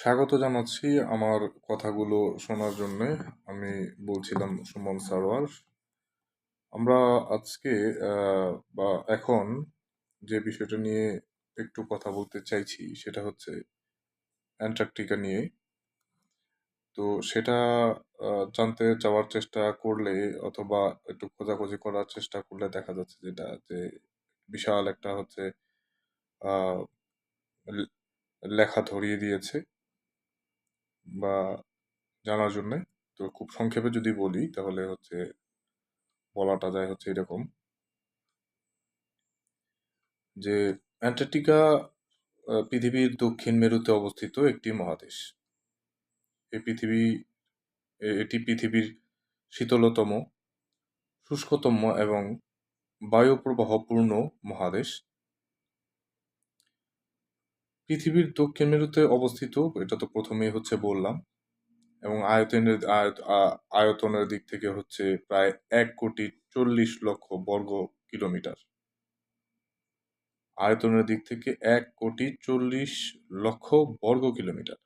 স্বাগত জানাচ্ছি আমার কথাগুলো শোনার জন্যে। আমি বলছিলাম সুমন সারোয়ার। আমরা আজকে বা এখন যে বিষয়টা নিয়ে একটু কথা বলতে চাইছি সেটা হচ্ছে অ্যান্টার্কটিকা নিয়ে। তো সেটা জানতে চাওয়ার চেষ্টা করলে অথবা একটু খোঁজাখুঁজি করার চেষ্টা করলে দেখা যাচ্ছে যেটা যে বিশাল একটা হচ্ছে আহ, লে- লেখা ধরিয়ে দিয়েছে বা জানার জন্যে। তো খুব সংক্ষেপে যদি বলি তাহলে হচ্ছে বলাটা যায় হচ্ছে এরকম যে অ্যান্টার্কটিকা পৃথিবীর দক্ষিণ মেরুতে অবস্থিত একটি মহাদেশ। এই পৃথিবী এটি পৃথিবীর শীতলতম, শুষ্কতম এবং বায়ুপ্রবাহপূর্ণ মহাদেশ। পৃথিবীর দক্ষিণ মেরুতে অবস্থিত, এটা তো প্রথমেই হচ্ছে বললাম। এবং আয়তনের দিক থেকে হচ্ছে প্রায় 1,40,00,00,000 বর্গ কিলোমিটার। আয়তনের দিক থেকে 1,40,00,00,000 বর্গ কিলোমিটার।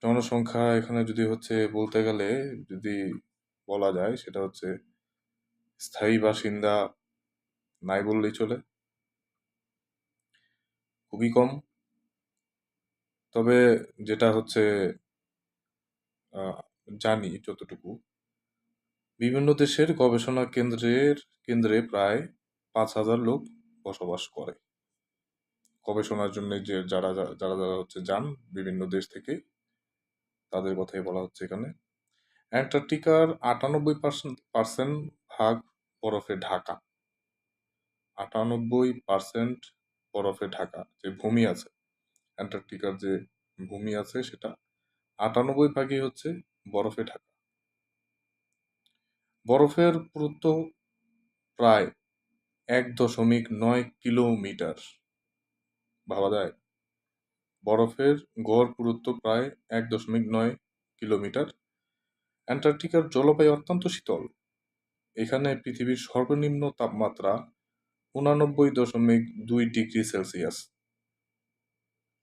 জনসংখ্যা এখানে যদি হচ্ছে বলতে গেলে, যদি বলা যায় সেটা হচ্ছে স্থায়ী বাসিন্দা নাই বললেই চলে, খুবই কম। তবে যেটা হচ্ছে আহ, জানি যতটুকু, বিভিন্ন দেশের গবেষণা কেন্দ্রে প্রায় 5,000 লোক বসবাস করে গবেষণার জন্য। যে যারা যারা যারা হচ্ছে যান বিভিন্ন দেশ থেকে, তাদের কথাই বলা হচ্ছে এখানে। অ্যান্টার্কটিকার 98% ভাগ বরফে ঢাকা। 98% বরফে ঢাকা যে ভূমি আছে, অ্যান্টার্কটিকার যে ভূমি আছে সেটা 98 ভাগই হচ্ছে বরফে ঢাকা। বরফের পুরুত্ব প্রায় 1.9 কিলোমিটার। ভাবা যায়, বরফের গড় পুরুত্ব প্রায় 1.9 কিলোমিটার। অ্যান্টার্কটিকার জলবায়ু অত্যন্ত শীতল। এখানে পৃথিবীর সর্বনিম্ন তাপমাত্রা 89.2 ডিগ্রি সেলসিয়াস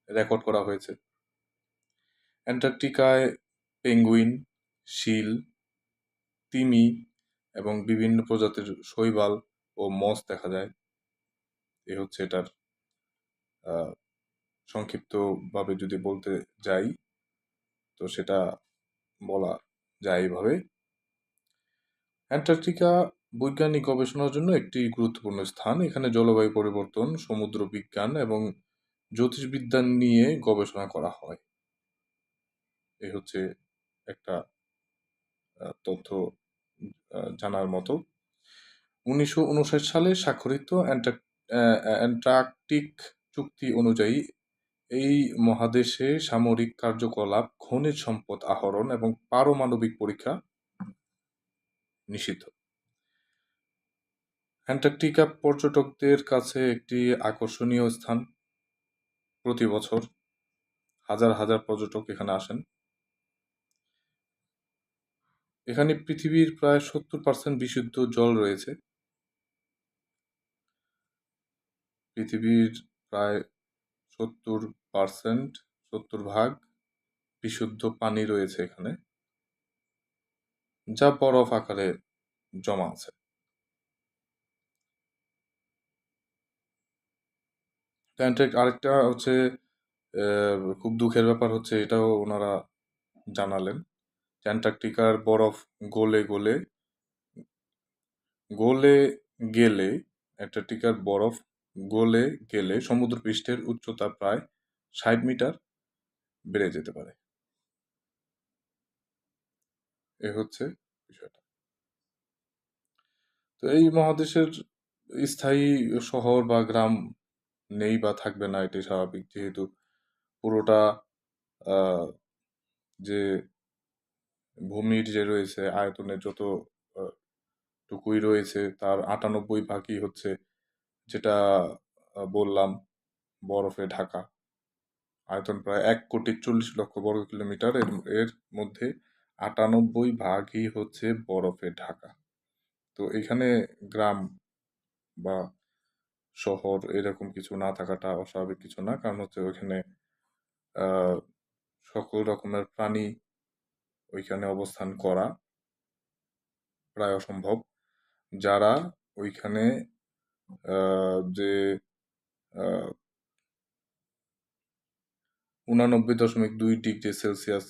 রেকর্ড করা হয়েছে। অ্যান্টার্কটিকায় পেঙ্গুইন, শিল, তিমি এবং বিভিন্ন প্রজাতির শৈবাল ও মস দেখা যায়। এ হচ্ছে এটার আহ, সংক্ষিপ্তভাবে যদি বলতে যাই, তো সেটা বলা যায় এইভাবে। অ্যান্টার্কটিকা বৈজ্ঞানিক গবেষণার জন্য একটি গুরুত্বপূর্ণ স্থান। এখানে জলবায়ু পরিবর্তন, সমুদ্র বিজ্ঞান এবং জ্যোতির্বিদ্যা নিয়ে গবেষণা করা হয়। এই হচ্ছে একটা তথ্য জানার মতো। 1959 সালে স্বাক্ষরিত অ্যান্টার্কটিক চুক্তি অনুযায়ী এই মহাদেশে সামরিক কার্যকলাপ, খনিজ সম্পদ আহরণ এবং পারমাণবিক পরীক্ষা নিষিদ্ধ। অ্যান্টার্কটিকা পর্যটকদের কাছে একটি আকর্ষণীয় স্থান। প্রতি বছর হাজার হাজার পর্যটক এখানে আসেন। এখানে পৃথিবীর প্রায় 70% বিশুদ্ধ জল রয়েছে। পৃথিবীর প্রায় 70%, 70 ভাগ বিশুদ্ধ পানি রয়েছে এখানে, যা বরফ আকারে জমা আছে। আরেকটা হচ্ছে খুব দুঃখের ব্যাপার হচ্ছে, এটাও ওনারা জানালেন যে অ্যান্টার্কটিকার বরফ গলে গলে গলে গেলে অ্যান্টার্কটিকার বরফ গলে গেলে সমুদ্রপৃষ্ঠের উচ্চতা প্রায় 60 মিটার বেড়ে যেতে পারে। এ হচ্ছে বিষয়টা। তো এই মহাদেশের স্থায়ী শহর বা গ্রাম নেই বা থাকবে না, এটাই স্বাভাবিক, যেহেতু পুরোটা আহ, যে ভূমির যে রয়েছে আয়তনের যত আহ, টুকুই রয়েছে তার 98 ভাগই হচ্ছে, যেটা বললাম, বরফে ঢাকা। আয়তন প্রায় 1,40,00,000 বর্গ কিলোমিটার। এর মধ্যে 98 ভাগই হচ্ছে বরফে ঢাকা। তো এখানে গ্রাম বা শহর এরকম কিছু না থাকাটা অস্বাভাবিক কিছু না, কারণ হচ্ছে ওইখানে সকল রকমের প্রাণী ওইখানে অবস্থান করা প্রায় অসম্ভব। যারা ওইখানে যে 89.2 ডিগ্রি সেলসিয়াস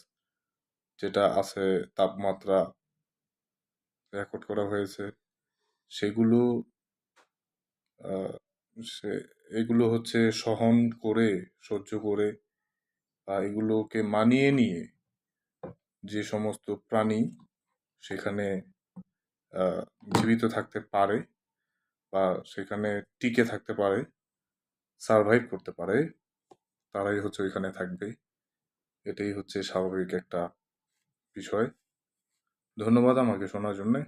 যেটা আছে তাপমাত্রা রেকর্ড করা হয়েছে, সেগুলো সে এগুলো হচ্ছে সহন করে, সহ্য করে বা এগুলোকে মানিয়ে নিয়ে যে সমস্ত প্রাণী সেখানে জীবিত থাকতে পারে বা সেখানে টিকে থাকতে পারে, সারভাইভ করতে পারে, তারাই হচ্ছে ওইখানে থাকবে। এটাই হচ্ছে স্বাভাবিক একটা বিষয়। ধন্যবাদ আমাকে শোনার জন্যে।